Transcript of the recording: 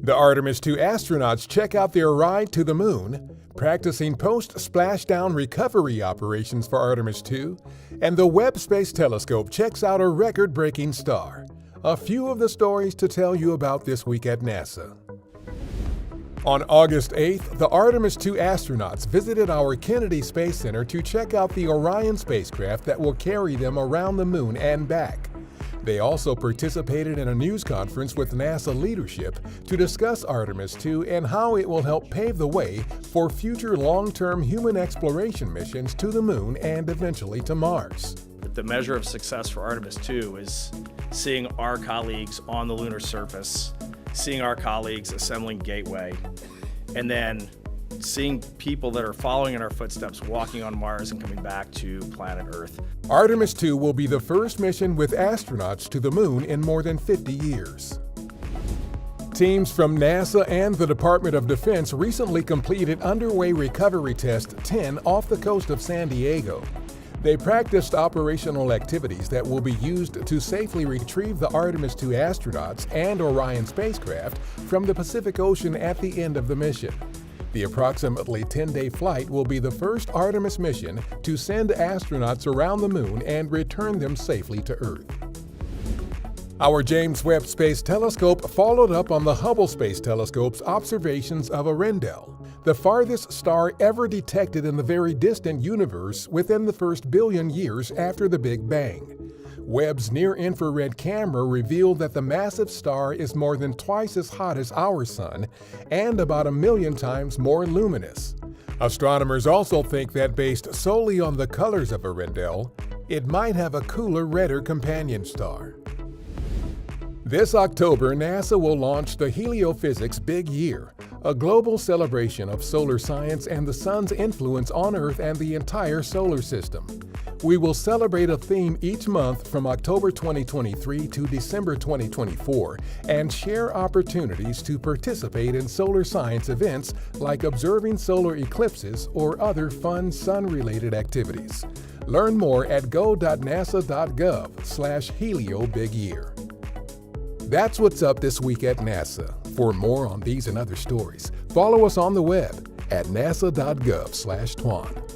The Artemis II astronauts check out their ride to the moon, practicing post-splashdown recovery operations for Artemis II, and the Webb Space Telescope checks out a record-breaking star. A few of the stories to tell you about this week at NASA. On August 8th, the Artemis II astronauts visited our Kennedy Space Center to check out the Orion spacecraft that will carry them around the moon and back. They also participated in a news conference with NASA leadership to discuss Artemis II and how it will help pave the way for future long-term human exploration missions to the moon and eventually to Mars. The measure of success for Artemis II is seeing our colleagues on the lunar surface, seeing our colleagues assembling Gateway, and then seeing people that are following in our footsteps walking on Mars and coming back to planet Earth. Artemis II will be the first mission with astronauts to the moon in more than 50 years. Teams from NASA and the Department of Defense recently completed underway recovery test 10 off the coast of San Diego. They practiced operational activities that will be used to safely retrieve the Artemis II astronauts and Orion spacecraft from the Pacific Ocean at the end of the mission. The approximately 10-day flight will be the first Artemis mission to send astronauts around the moon and return them safely to Earth. Our James Webb Space Telescope followed up on the Hubble Space Telescope's observations of Earendel, the farthest star ever detected in the very distant universe within the first billion years after the Big Bang. Webb's near-infrared camera revealed that the massive star is more than twice as hot as our Sun and about 1 million times more luminous. Astronomers also think that based solely on the colors of Earendel, it might have a cooler, redder companion star. This October, NASA will launch the Heliophysics Big Year, a global celebration of solar science and the Sun's influence on Earth and the entire solar system. We will celebrate a theme each month from October 2023 to December 2024 and share opportunities to participate in solar science events like observing solar eclipses or other fun sun-related activities. Learn more at go.nasa.gov/HelioBigYear. That's what's up this week at NASA. For more on these and other stories, follow us on the web at nasa.gov/twan.